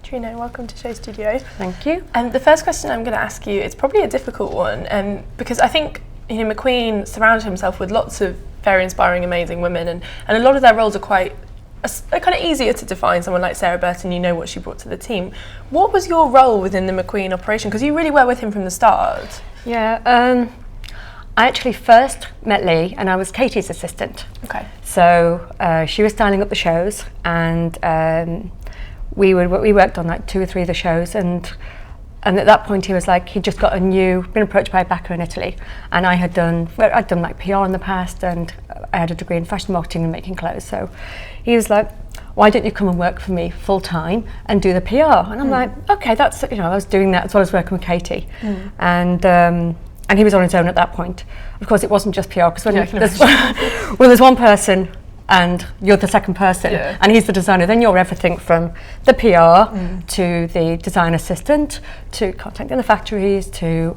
Trino, welcome to Show Studio. Thank you. The first question I'm going to ask you, it's probably a difficult one, because I think McQueen surrounded himself with lots of very inspiring, amazing women, and a lot of their roles are kind of easier to define. Someone like Sarabande, and you know what she brought to the team. What was your role within the McQueen operation? Because you really were with him from the start. Yeah, I actually first met Lee, and I was Katie's assistant. Okay. So she was styling up the shows, and we worked on like 2 or 3 of the shows, and at that point he was like, he'd just been approached by a backer in Italy, and I'd done like PR in the past, and I had a degree in fashion marketing and making clothes. So he was like, why don't you come and work for me full time and do the PR? And I'm like, okay, that's, I was doing that as well as working with Katie. And he was on his own at that point. Of course, it wasn't just PR, because when there's one person and you're the second person, and he's the designer, then you're everything from the PR to the design assistant, to contacting the factories, to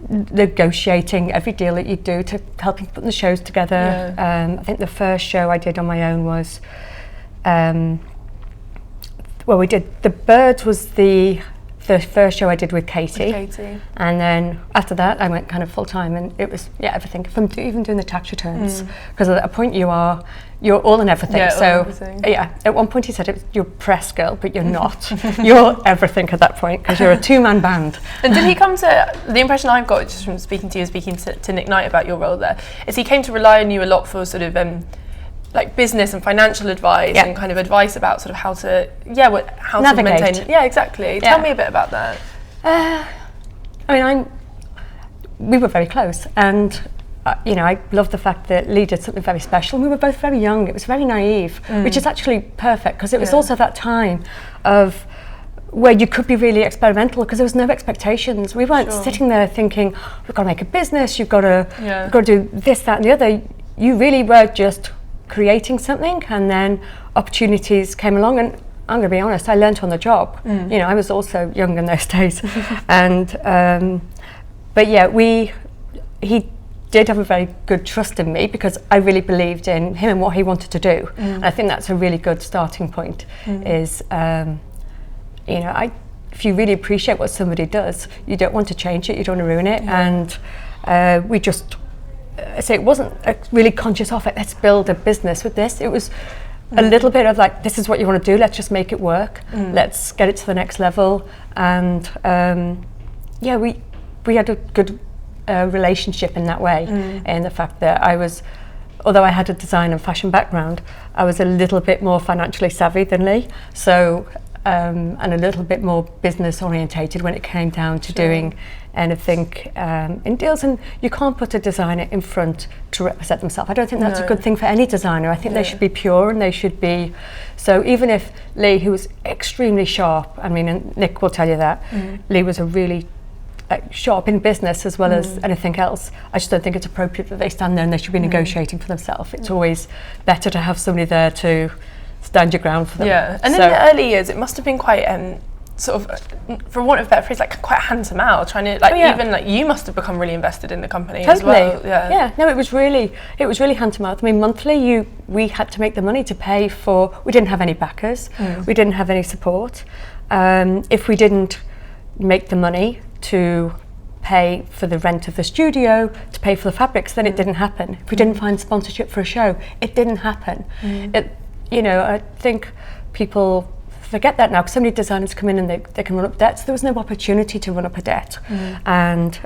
negotiating every deal that you do, to helping put the shows together. I think the first show I did on my own was, we did The Birds was the first show I did with Katie. And then after that I went kind of full time, and it was everything from even doing the tax returns, because at a point you're all in everything. At one point he said you're press girl, but you're not. You're everything at that point, because you're a 2-man band. And did he come to, the impression I've got just from speaking to you and speaking to Nick Knight about your role there, is he came to rely on you a lot for sort of like business and financial advice, and kind of advice about sort of how to navigate. To maintain. Yeah, exactly. Tell me a bit about that. We were very close, and I love the fact that Lee did something very special. We were both very young. It was very naive, which is actually perfect, because it was also that time of where you could be really experimental, because there was no expectations. We weren't sitting there thinking, we've got to make a business, you've got to do this, that, and the other. You really were just creating something, and then opportunities came along, and I'm going to be honest, I learnt on the job. I was also young in those days, and but he did have a very good trust in me, because I really believed in him and what he wanted to do. And I think that's a really good starting point. Is if you really appreciate what somebody does, you don't want to change it, you don't want to ruin it. And we just, so it wasn't a really conscious effort, let's build a business with this. It was a little bit of like, this is what you want to do, let's just make it work, let's get it to the next level. And we had a good relationship in that way, in the fact that although I had a design and fashion background, I was a little bit more financially savvy than Lee, so and a little bit more business orientated when it came down to doing anything in deals. And you can't put a designer in front to represent themselves. I don't think that's a good thing for any designer. I think they should be pure, and they should be, so even if Lee, who was extremely sharp, and Nick will tell you that, Lee was a really sharp in business as well as anything else. I just don't think it's appropriate that they stand there and they should be negotiating for themselves. It's always better to have somebody there to stand your ground for them. Yeah, and in the early years, it must have been quite sort of, for want of a better phrase, like quite hand to mouth, trying to even you must have become really invested in the company as well. No, it was really hand to mouth. Monthly we had to make the money to pay for, we didn't have any backers, we didn't have any support. If we didn't make the money to pay for the rent of the studio, to pay for the fabrics, then it didn't happen. If we didn't find sponsorship for a show, it didn't happen. I think people forget that now, because so many designers come in and they can run up debts. There was no opportunity to run up a debt. And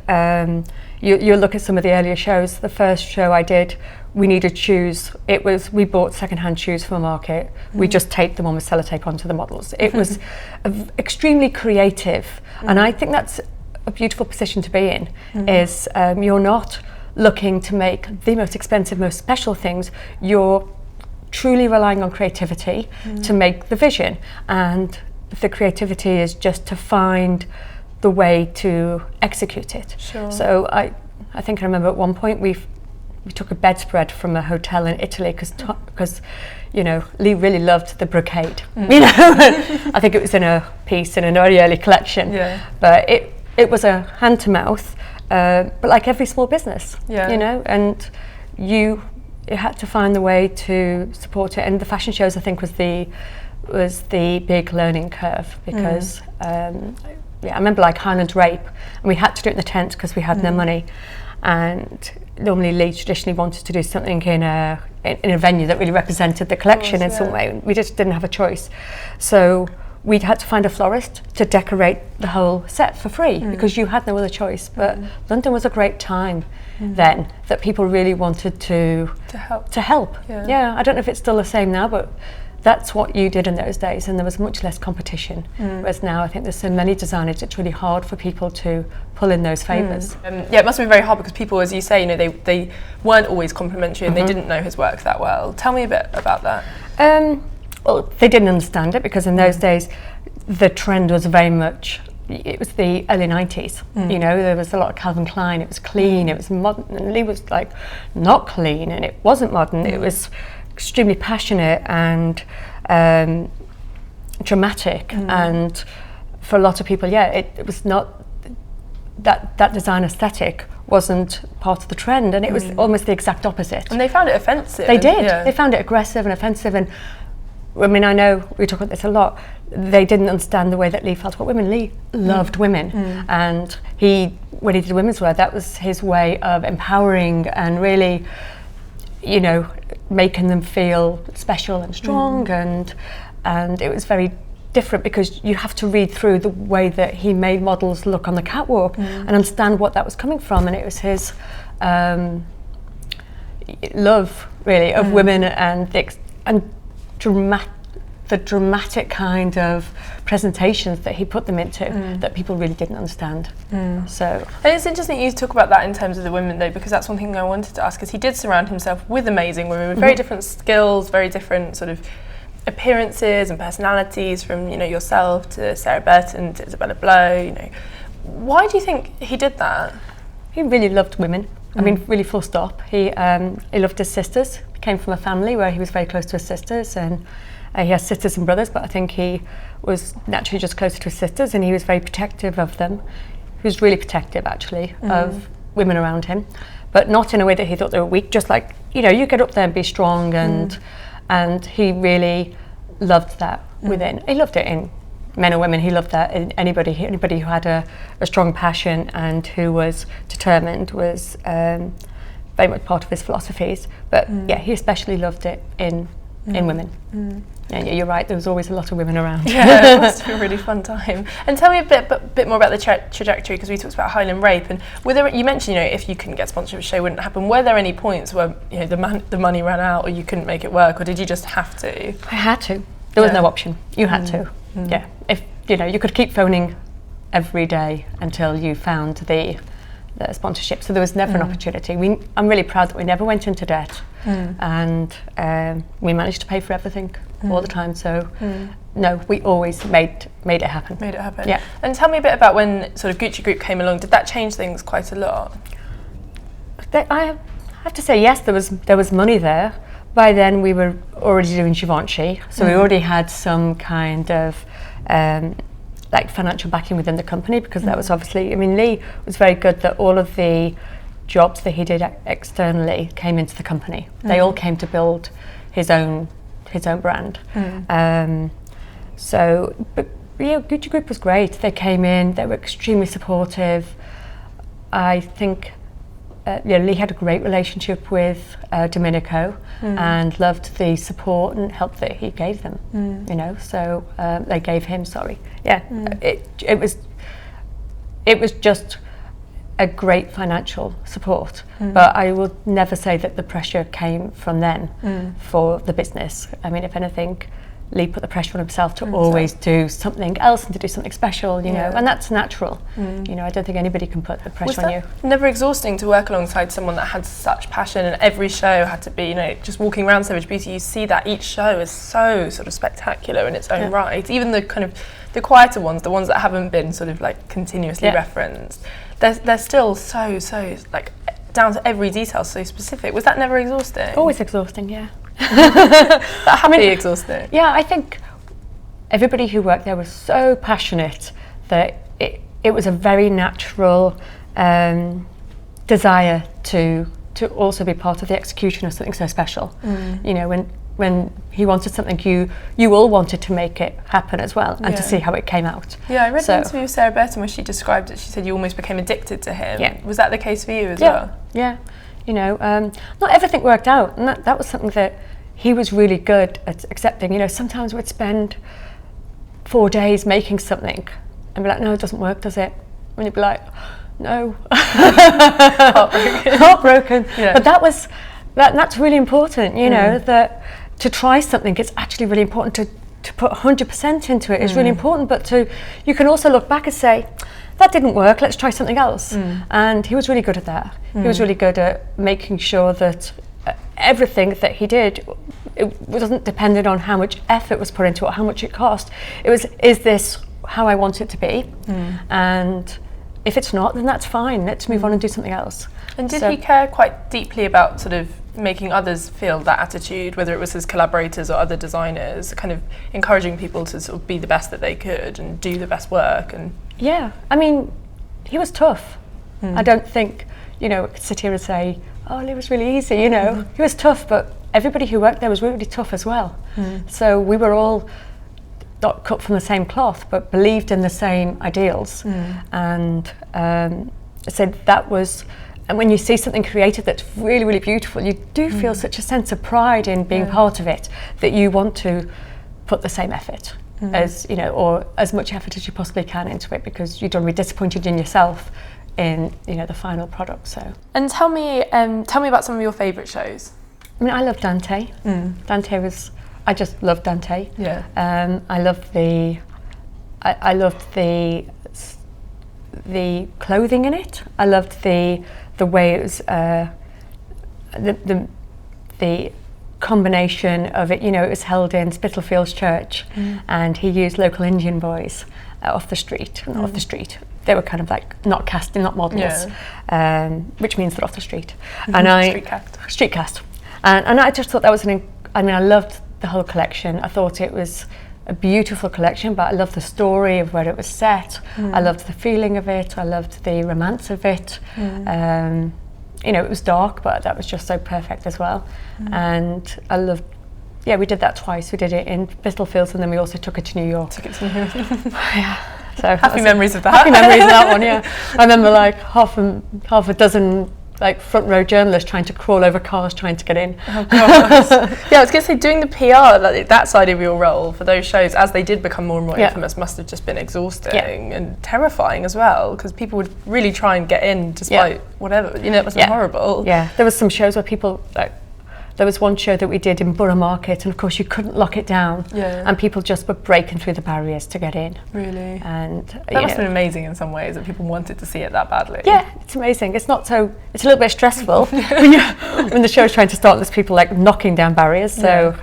you look at some of the earlier shows. The first show I did, we needed shoes. We bought secondhand shoes from a market. We just taped them on with sellotape onto the models. It was extremely creative. And I think that's a beautiful position to be in, is you're not looking to make the most expensive, most special things. You're truly relying on creativity to make the vision, and the creativity is just to find the way to execute it. So I think I remember at one point we took a bedspread from a hotel in Italy, because Lee really loved the brocade. I think it was in a piece in an early collection, but it was a hand to mouth, but like every small business, and you had to find the way to support it. And the fashion shows, I think, was was the big learning curve because I remember like Highland Rape, and we had to do it in the tent because we had no money, and normally Lee traditionally wanted to do something in a venue that really represented the collection in some way. We just didn't have a choice, so we'd had to find a florist to decorate the whole set for free because you had no other choice. But London was a great time then that people really wanted to help. Yeah, I don't know if it's still the same now, but that's what you did in those days, and there was much less competition. Whereas now I think there's so many designers, it's really hard for people to pull in those favours. Yeah, it must have been very hard because people, as you say, they weren't always complimentary and they didn't know his work that well. Tell me a bit about that. Well, they didn't understand it because in those days the trend was very much, it was the early 90s. There was a lot of Calvin Klein, it was clean, it was modern, and Lee was like not clean and it wasn't modern, it was extremely passionate and dramatic, and for a lot of people, it was not, that design aesthetic wasn't part of the trend, and it was almost the exact opposite. And they found it offensive. They did. They found it aggressive and offensive, and I mean, I know we talk about this a lot. They didn't understand the way that Lee felt about women. Lee loved women, and when he did women's wear, that was his way of empowering and really, making them feel special and strong, and it was very different because you have to read through the way that he made models look on the catwalk and understand what that was coming from, and it was his love really of women and the dramatic kind of presentations that he put them into that people really didn't understand. So, and it's interesting you talk about that in terms of the women though, because that's one thing I wanted to ask, because he did surround himself with amazing women with very different skills, very different sort of appearances and personalities, from yourself to Sarah Burton to Isabella Blow. Why do you think he did that? He really loved women. I mean, really full stop. He loved his sisters. He came from a family where he was very close to his sisters, and he has sisters and brothers, but I think he was naturally just closer to his sisters, and he was very protective of them. He was really protective, actually, of women around him, but not in a way that he thought they were weak, just like, you get up there and be strong, and he really loved that within. He loved it in men or women. He loved that in anybody who had a strong passion and who was determined was very much part of his philosophies. But he especially loved it in women. And you're right, there was always a lot of women around. Yeah, it must be a really fun time. And tell me a bit more about the trajectory, because we talked about Highland Rape, and you mentioned if you couldn't get sponsorship, a show wouldn't happen. Were there any points where the money ran out, or you couldn't make it work, or did you just have to? I had to. There was no option. You had to. Yeah. If you could keep phoning every day until you found the sponsorship. So there was never an opportunity. I'm really proud that we never went into debt, and we managed to pay for everything all the time. So no, we always made it happen. Made it happen. Yeah. And tell me a bit about when sort of Gucci Group came along. Did that change things quite a lot? I have to say yes. There was money there. By then we were already doing Givenchy, so we already had some kind of financial backing within the company, because that was obviously, Lee was very good that all of the jobs that he did externally came into the company. They all came to build his own brand. But Gucci Group was great. They came in, they were extremely supportive. I think Lee had a great relationship with Domenico and loved the support and help that he gave them. So they gave him. It was just a great financial support, but I will never say that the pressure came from them for the business. If anything, Lee put the pressure on himself to always do something else and to do something special, and that's natural. I don't think anybody can put the pressure on you. Never exhausting to work alongside someone that had such passion, and every show had to be, just walking around Savage Beauty, you see that each show is so sort of spectacular in its own right. Even the kind of the quieter ones, the ones that haven't been sort of like continuously referenced, they're still so like down to every detail, so specific. Was that never exhausting? Always exhausting, yeah. Exhausting. Yeah, I think everybody who worked there was so passionate that it was a very natural desire to also be part of the execution of something so special. When when he wanted something, you all wanted to make it happen as well, and to see how it came out. Yeah, I read an interview with Sarabande where she described it. She said you almost became addicted to him. Yeah. Was that the case for you as well? Yeah. You know, not everything worked out, and that was something that he was really good at accepting. You know, sometimes we'd spend 4 days making something and be like, no, it doesn't work, does it? And he'd be like, no. Heartbroken. Yeah. But that's really important, you know, that to try something, it's actually really important to put 100% into it is really important, but you can also look back and say, that didn't work, let's try something else. And he was really good at that. He was really good at making sure that everything that he did, it wasn't dependent on how much effort was put into it or how much it cost. It was, is this how I want it to be? And if it's not, then that's fine, let's move on and do something else. And did he care quite deeply about sort of making others feel that attitude, whether it was his collaborators or other designers, kind of encouraging people to sort of be the best that they could and do the best work? And yeah, I mean, he was tough. I don't think, you know, I could sit here and say, oh, it was really easy, you know. He was tough, but everybody who worked there was really tough as well. So we were all not cut from the same cloth, but believed in the same ideals. And so that was, and when you see something created that's really, really beautiful, you do feel such a sense of pride in being part of it, that you want to put the same effort as, you know, or as much effort as you possibly can into it, because you don't be disappointed in yourself in, you know, the final product. So. And tell me about some of your favourite shows. I mean, I love Dante. Dante was, I just loved Dante. Yeah. I loved the clothing in it. I loved the way it was, the combination of it. You know, it was held in Spitalfields Church, and he used local Indian boys off the street. Not off the street. They were kind of like not casting, not models, which means they're off the street. And street cast. And I just thought that was I loved the whole collection. I thought it was a beautiful collection, but I loved the story of where it was set. I loved the feeling of it. I loved the romance of it. You know, it was dark, but that was just so perfect as well. And I loved, we did that twice. We did it in Spitalfields, and then we also took it to New York. Yeah. So happy memories of that. Happy memories of that one, yeah. I remember like half a dozen like front row journalists trying to crawl over cars trying to get in. Oh gosh. Yeah, I was going to say, doing the PR, that side of your role for those shows, as they did become more and more infamous, must have just been exhausting and terrifying as well, because people would really try and get in despite whatever, you know, it wasn't horrible. Yeah, there was some shows where people, like, there was one show that we did in Borough Market, and of course you couldn't lock it down, and people just were breaking through the barriers to get in. Really? And that must have been amazing in some ways, that people wanted to see it that badly. Yeah, it's amazing. It's not so, it's a little bit stressful when the show's trying to start, there's people like knocking down barriers, so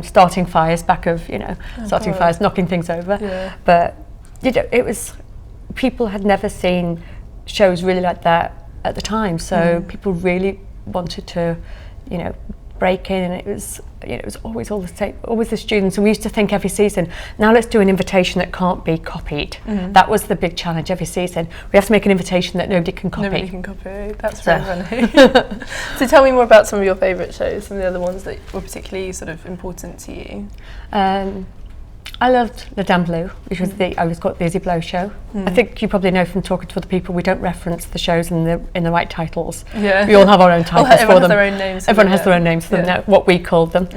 starting fires, fires, knocking things over. Yeah. But you know, it was, people had never seen shows really like that at the time, so people really wanted to, you know, break in, and it was always all the same, always the students, and we used to think every season, now let's do an invitation that can't be copied. That was the big challenge every season. We have to make an invitation that nobody can copy. Nobody can copy. That's very funny. So tell me more about some of your favourite shows, some of the other ones that were particularly sort of important to you. I loved Le Dame Bleu, which was I was called the Izzy Blow show. I think you probably know from talking to other people, we don't reference the shows in the right titles. Yeah. We all have our own titles for them. Everyone has their own names. Everyone has their own names for them, what we called them.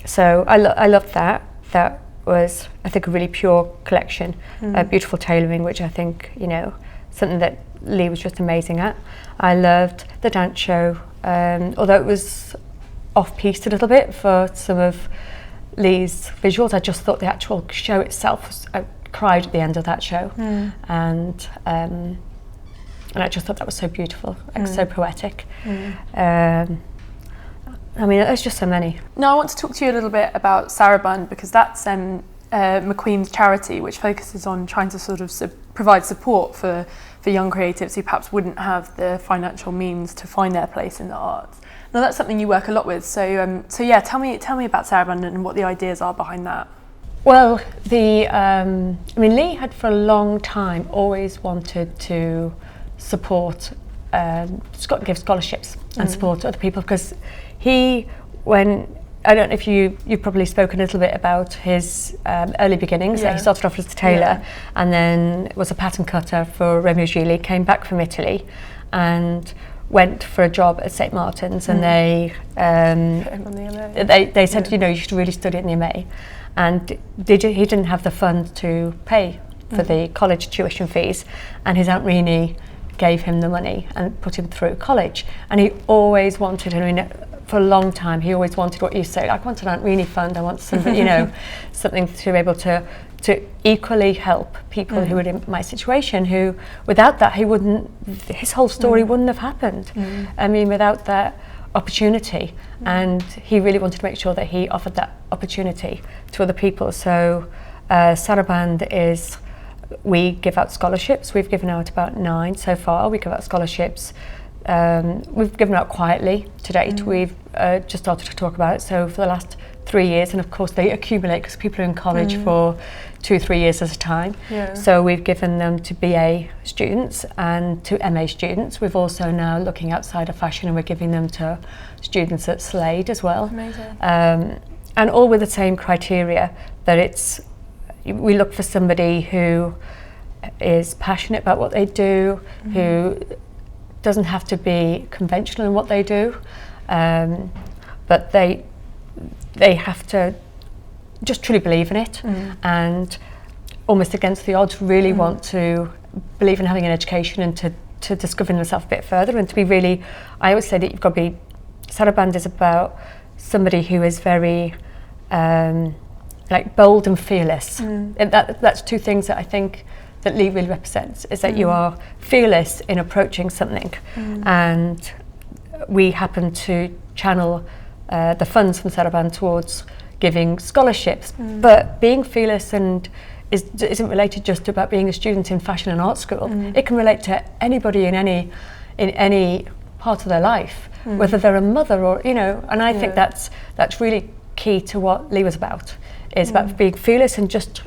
So I loved that. That was, I think, a really pure collection, beautiful tailoring, which I think, you know, something that Lee was just amazing at. I loved the dance show, although it was off-piste a little bit for some of Lee's visuals. I just thought the actual show itself was, I cried at the end of that show, and I just thought that was so beautiful, like so poetic. I mean, there's just so many. Now I want to talk to you a little bit about Saraband, because that's McQueen's charity, which focuses on trying to sort of provide support for young creatives who perhaps wouldn't have the financial means to find their place in the arts. Now that's something you work a lot with, so yeah, tell me about Saraband and what the ideas are behind that. Well, I mean, Lee had for a long time always wanted to support, give scholarships and support other people, because when I don't know if you've probably spoken a little bit about his early beginnings. He started off as a tailor and then was a pattern cutter for Romeo Gigli, came back from Italy and went for a job at St Martin's, and they put him on the MA. They said, you know, you should really study in the MA, and he didn't have the funds to pay for the college tuition fees, and his Aunt Rini gave him the money and put him through college. And he always wanted, I mean, for a long time, he always wanted what you say, I want an Aunt Rini fund, I want something, you know, something to be able to equally help people who were in my situation, who without that his whole story wouldn't have happened. I mean, without that opportunity, and he really wanted to make sure that he offered that opportunity to other people. So Saraband is, we give out scholarships. We've given out about 9 so far. We give out scholarships. We've given out quietly to date. We've just started to talk about it. So for the last 3 years, and of course they accumulate because people are in college for 2-3 years at a time. So we've given them to BA students and to MA students. We've also now looking outside of fashion, and we're giving them to students at Slade as well. Amazing. And all with the same criteria, that we look for somebody who is passionate about what they do, who doesn't have to be conventional in what they do, but they have to just truly believe in it, and almost against the odds really want to believe in having an education and to discovering themselves a bit further, and to be really, I always say that you've got to be, Saraband is about somebody who is very like bold and fearless. That's 2 things that I think that Lee really represents, is that you are fearless in approaching something, and we happen to channel the funds from Saraband towards giving scholarships, but being fearless and isn't related just to about being a student in fashion and art school. It can relate to anybody in any part of their life, whether they're a mother or, you know, and I think that's really key to what Lee was about. It's about being fearless and just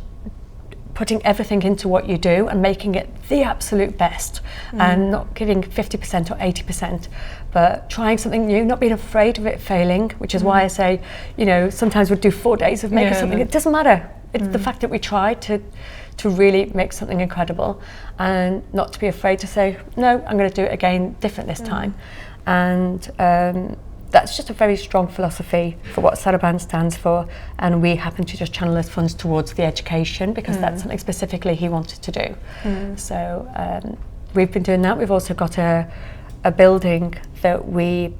putting everything into what you do and making it the absolute best, and not giving 50% or 80%, but trying something new, not being afraid of it failing, which is why I say, you know, sometimes we'll do 4 days of making something. It doesn't matter. It's the fact that we try to really make something incredible, and not to be afraid to say, no, I'm going to do it again different this time. And that's just a very strong philosophy for what Saraband stands for, and we happen to just channel those funds towards the education because that's something specifically he wanted to do. So we've been doing that. We've also got a building that we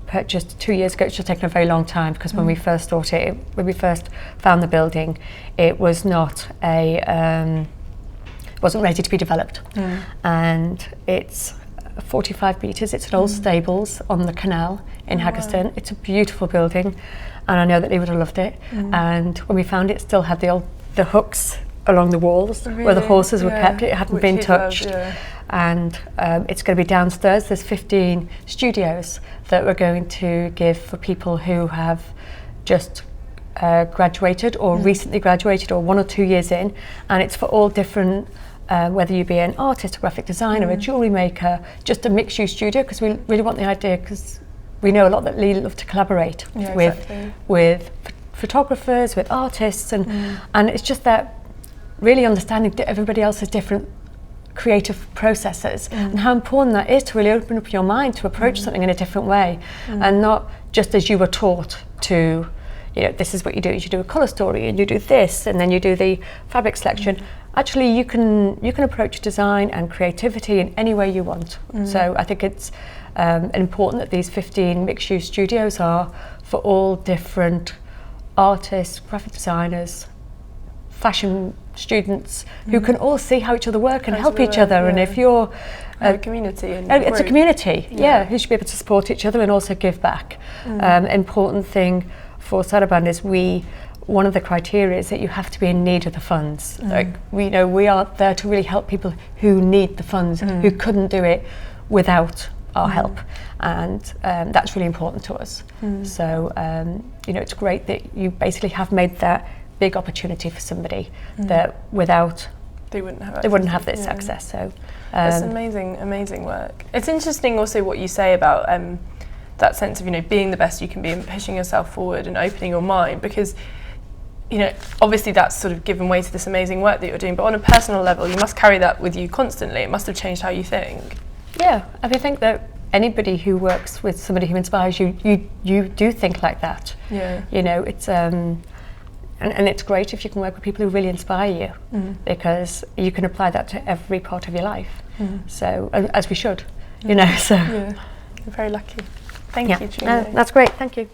purchased 2 years ago. It's just taken a very long time because when we first found the building, it was wasn't ready to be developed, and it's 45 metres. It's an old stables on the canal in Haggerston. Wow. It's a beautiful building, and I know that Lee would have loved it. And when we found it, it still had the hooks along the walls where the horses were kept. It hadn't been touched. And it's going to be downstairs. There's 15 studios that we're going to give for people who have just graduated or recently graduated or 1 or 2 years in, and it's for all different whether you be an artist, a graphic designer, a jewellery maker, just a mixed-use studio, because we really want the idea, because we know a lot that Lee loves to collaborate with photographers, with artists, and it's just that really understanding that everybody else has different creative processes, and how important that is to really open up your mind to approach something in a different way, and not just as you were taught to, you know, this is what you do a colour story, and you do this, and then you do the fabric selection. Actually, you can approach design and creativity in any way you want. So I think it's important that these 15 mixed-use studios are for all different artists, graphic designers, fashion students, who can all see how each other work and help each other. And if you're a community, it's a community, who should be able to support each other and also give back. Important thing for Saraband is one of the criteria is that you have to be in need of the funds. Like, we are there to really help people who need the funds, who couldn't do it without our help, and that's really important to us. So it's great that you basically have made that big opportunity for somebody that without they wouldn't have this access. So that's amazing work. It's interesting also what you say about that sense of, you know, being the best you can be and pushing yourself forward and opening your mind, because, you know, obviously that's sort of given way to this amazing work that you're doing, but on a personal level you must carry that with you constantly. It must have changed how you think. Yeah, I mean, I think that anybody who works with somebody who inspires you, you do think like that. Yeah. You know, it's and it's great if you can work with people who really inspire you, because you can apply that to every part of your life. So, as we should, you know. So, yeah, you're very lucky. Thank you, Trino. That's great. Thank you.